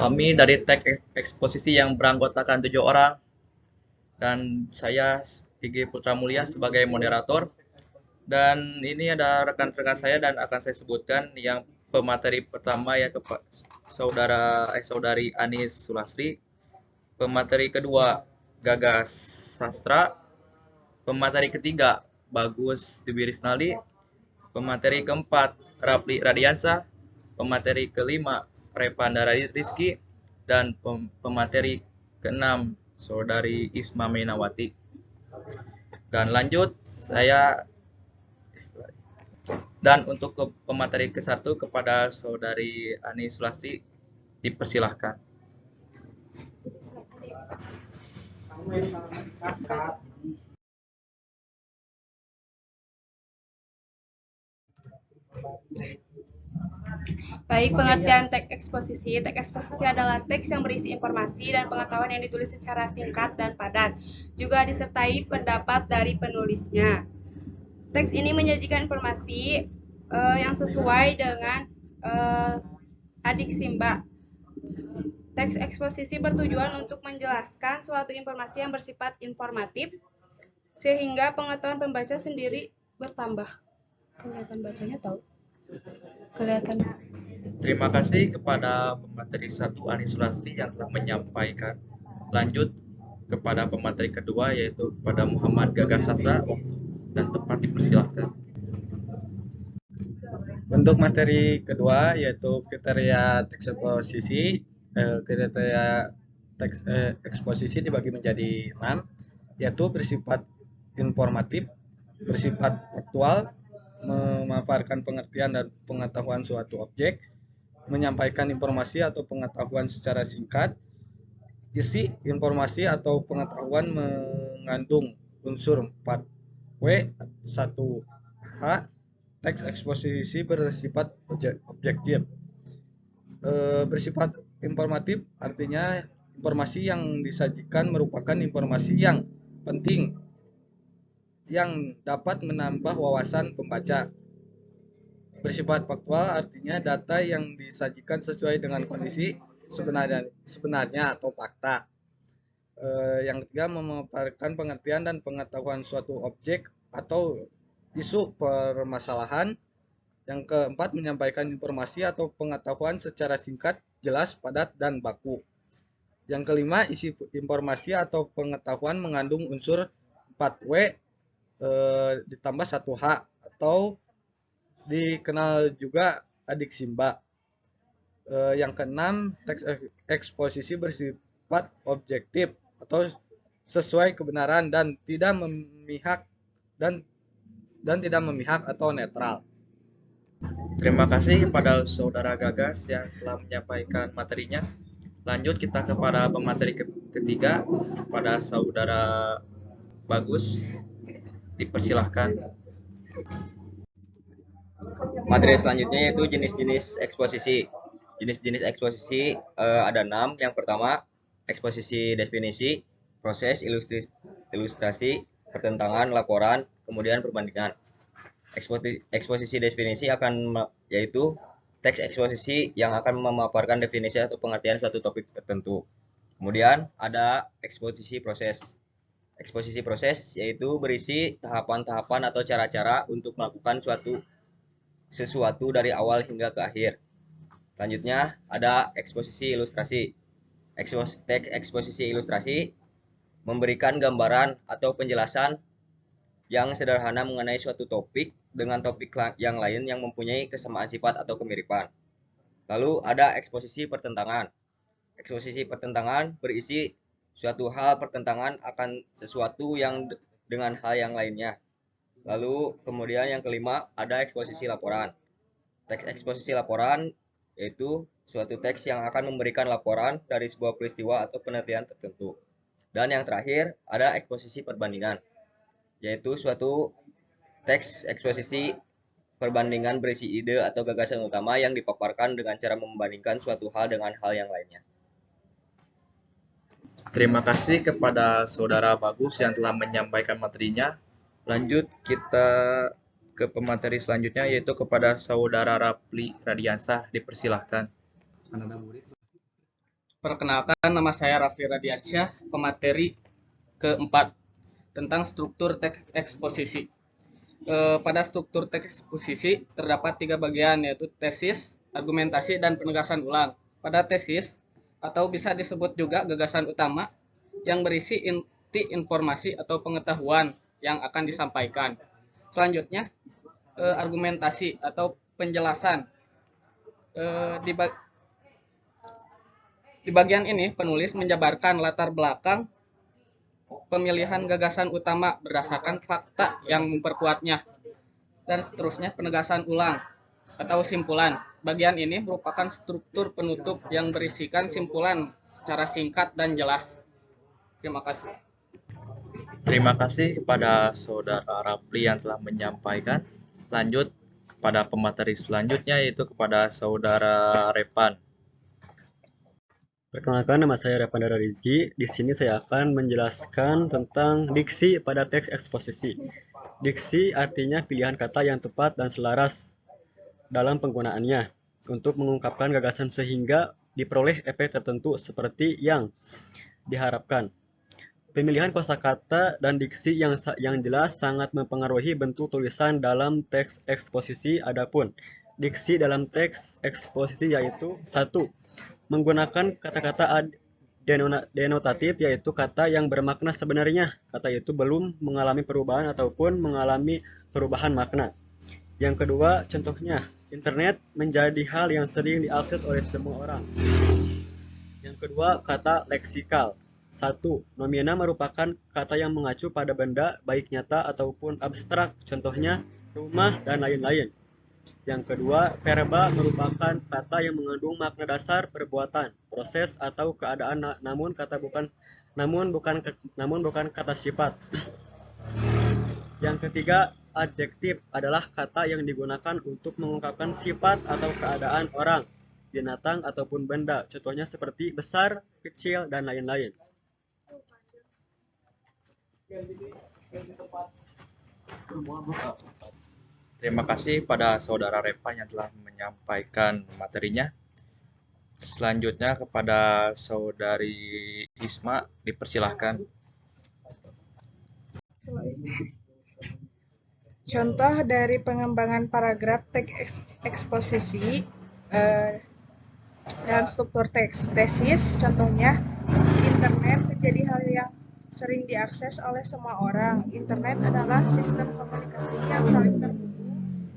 Kami dari tag eksposisi yang beranggotakan 7 orang dan saya Pigi Putra Mulia sebagai moderator. Dan ini ada rekan-rekan saya dan akan saya sebutkan yang pemateri pertama ya saudari Anis Sulasri, pemateri kedua Gagas Sastra, pemateri ketiga Bagus Dibirisnali, pemateri keempat Rapli Radiansa, pemateri kelima Repandara Rizky, dan pemateri keenam Saudari Isma Menawati. Dan lanjut untuk pemateri ke-1 kepada Saudari Ani Sulasi dipersilahkan. Baik, pengertian teks eksposisi. Teks eksposisi adalah teks yang berisi informasi dan pengetahuan yang ditulis secara singkat dan padat. Juga disertai pendapat dari penulisnya. Teks ini menyajikan informasi yang sesuai dengan adik Simba. Teks eksposisi bertujuan untuk menjelaskan suatu informasi yang bersifat informatif, sehingga pengetahuan pembaca sendiri bertambah. Kelihatan bacanya tahu? Kelihatan. Terima kasih kepada pemateri 1 Ani Sulasri yang telah menyampaikan. Lanjut kepada pemateri kedua yaitu kepada Muhammad Gagas Sastra. Dan tempat dipersilahkan. Untuk materi kedua yaitu kriteria teks eksposisi, kriteria teks eksposisi dibagi menjadi 6, yaitu bersifat informatif, bersifat faktual, memaparkan pengertian dan pengetahuan suatu objek, menyampaikan informasi atau pengetahuan secara singkat, isi informasi atau pengetahuan mengandung unsur 4W, 1H. Teks eksposisi bersifat objektif. Bersifat informatif artinya informasi yang disajikan merupakan informasi yang penting yang dapat menambah wawasan pembaca. Bersifat faktual artinya data yang disajikan sesuai dengan kondisi sebenarnya atau fakta. Yang ketiga, memaparkan pengertian dan pengetahuan suatu objek atau isu permasalahan. Yang keempat, menyampaikan informasi atau pengetahuan secara singkat, jelas, padat, dan baku. Yang kelima, isi informasi atau pengetahuan mengandung unsur 4W ditambah 1H atau dikenal juga adik Simba. Yang keenam, teks eksposisi bersifat objektif atau sesuai kebenaran dan tidak memihak tidak memihak atau netral. Terima kasih kepada Saudara Gagas yang telah menyampaikan materinya. Lanjut kita kepada pemateri ketiga kepada Saudara Bagus. Dipersilahkan. Materi selanjutnya yaitu jenis-jenis eksposisi. Jenis-jenis eksposisi ada 6. Yang pertama, eksposisi definisi, proses, ilustrasi, pertentangan, laporan, kemudian perbandingan. Eksposisi definisi yaitu teks eksposisi yang akan memaparkan definisi atau pengertian suatu topik tertentu. Kemudian ada eksposisi proses. Eksposisi proses yaitu berisi tahapan-tahapan atau cara-cara untuk melakukan sesuatu dari awal hingga ke akhir. Selanjutnya ada eksposisi ilustrasi. Teks eksposisi ilustrasi memberikan gambaran atau penjelasan yang sederhana mengenai suatu topik dengan topik yang lain yang mempunyai kesamaan sifat atau kemiripan. Lalu ada eksposisi pertentangan. Eksposisi pertentangan berisi suatu hal pertentangan akan sesuatu yang dengan hal yang lainnya. Lalu kemudian yang kelima ada eksposisi laporan. Teks eksposisi laporan yaitu suatu teks yang akan memberikan laporan dari sebuah peristiwa atau penelitian tertentu. Dan yang terakhir ada eksposisi perbandingan, yaitu suatu teks eksposisi perbandingan berisi ide atau gagasan utama yang dipaparkan dengan cara membandingkan suatu hal dengan hal yang lainnya. Terima kasih kepada Saudara Bagus yang telah menyampaikan materinya. Lanjut kita ke pemateri selanjutnya yaitu kepada Saudara Rapli Radiansah. Dipersilahkan. Perkenalkan, nama saya Raffi Radiansyah, pemateri keempat tentang struktur teks eksposisi. Pada struktur teks eksposisi terdapat 3 bagian, yaitu tesis, argumentasi, dan penegasan ulang. Pada tesis, atau bisa disebut juga gagasan utama, yang berisi inti informasi atau pengetahuan yang akan disampaikan. Selanjutnya, argumentasi atau penjelasan. Di bagian ini, penulis menjabarkan latar belakang pemilihan gagasan utama berdasarkan fakta yang memperkuatnya. Dan seterusnya, penegasan ulang atau simpulan. Bagian ini merupakan struktur penutup yang berisikan simpulan secara singkat dan jelas. Terima kasih. Terima kasih kepada Saudara Rapli yang telah menyampaikan. Lanjut kepada pemateri selanjutnya, yaitu kepada Saudara Repan. Perkenalkan, nama saya Repandara Rizky. Di sini saya akan menjelaskan tentang diksi pada teks eksposisi. Diksi artinya pilihan kata yang tepat dan selaras dalam penggunaannya untuk mengungkapkan gagasan sehingga diperoleh efek tertentu seperti yang diharapkan. Pemilihan kosakata dan diksi yang jelas sangat mempengaruhi bentuk tulisan dalam teks eksposisi. Adapun diksi dalam teks eksposisi yaitu 1. Menggunakan kata-kata denotatif, yaitu kata yang bermakna sebenarnya. Kata itu belum mengalami perubahan ataupun mengalami perubahan makna. Yang kedua, contohnya, internet menjadi hal yang sering diakses oleh semua orang. Yang kedua, kata leksikal. 1. Nomina merupakan kata yang mengacu pada benda, baik nyata ataupun abstrak. Contohnya, rumah dan lain-lain. Yang kedua, verba merupakan kata yang mengandung makna dasar perbuatan, proses atau keadaan, namun bukan kata sifat. Yang ketiga, adjektif adalah kata yang digunakan untuk mengungkapkan sifat atau keadaan orang, binatang ataupun benda. Contohnya seperti besar, kecil, dan lain-lain. Terima kasih pada Saudara Repan yang telah menyampaikan materinya. Selanjutnya kepada Saudari Isma, dipersilahkan. Contoh dari pengembangan paragraf teks eksposisi dalam struktur teks. Tesis, contohnya, internet menjadi hal yang sering diakses oleh semua orang. Internet adalah sistem komunikasi yang saling terhubung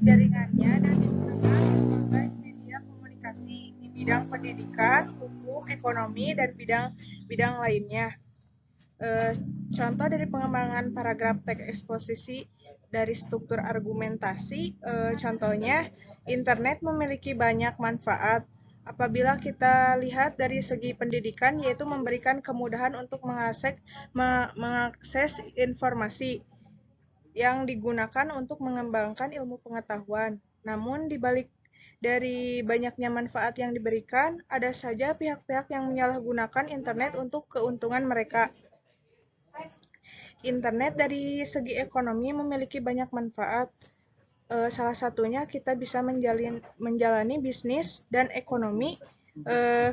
jaringannya dan digunakan sebagai media komunikasi di bidang pendidikan, hukum, ekonomi, dan bidang lainnya. Contoh dari pengembangan paragraf teks eksposisi dari struktur argumentasi, contohnya, internet memiliki banyak manfaat. Apabila kita lihat dari segi pendidikan, yaitu memberikan kemudahan untuk mengakses informasi yang digunakan untuk mengembangkan ilmu pengetahuan. Namun, di balik dari banyaknya manfaat yang diberikan, ada saja pihak-pihak yang menyalahgunakan internet untuk keuntungan mereka. Internet dari segi ekonomi memiliki banyak manfaat. Salah satunya kita bisa menjalani bisnis dan ekonomi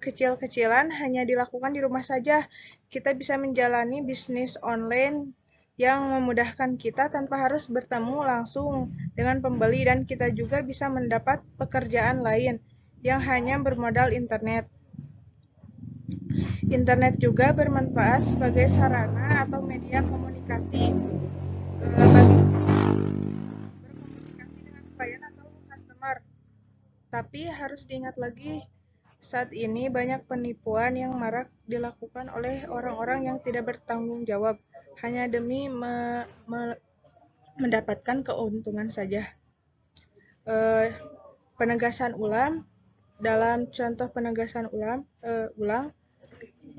kecil-kecilan hanya dilakukan di rumah saja. Kita bisa menjalani bisnis online yang memudahkan kita tanpa harus bertemu langsung dengan pembeli, dan kita juga bisa mendapat pekerjaan lain yang hanya bermodal internet. Internet juga bermanfaat sebagai sarana atau media komunikasi bagi berkomunikasi dengan klien atau customer. Tapi harus diingat lagi, saat ini banyak penipuan yang marak dilakukan oleh orang-orang yang tidak bertanggung jawab hanya demi mendapatkan keuntungan saja. Penegasan ulang. Dalam contoh penegasan ulang,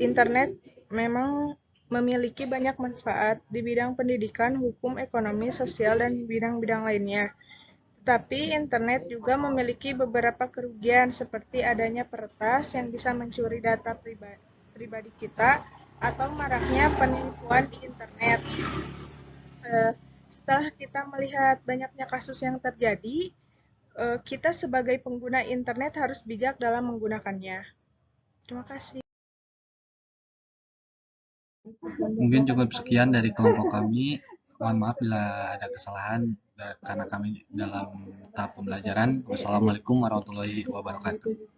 internet memang memiliki banyak manfaat di bidang pendidikan, hukum, ekonomi, sosial, dan bidang-bidang lainnya. Tetapi internet juga memiliki beberapa kerugian seperti adanya peretas yang bisa mencuri data pribadi kita atau maraknya penipuan di internet. Setelah kita melihat banyaknya kasus yang terjadi, kita sebagai pengguna internet harus bijak dalam menggunakannya. Terima kasih. Mungkin cukup sekian dari kelompok kami. Mohon maaf bila ada kesalahan karena kami dalam tahap pembelajaran. Wassalamualaikum warahmatullahi wabarakatuh.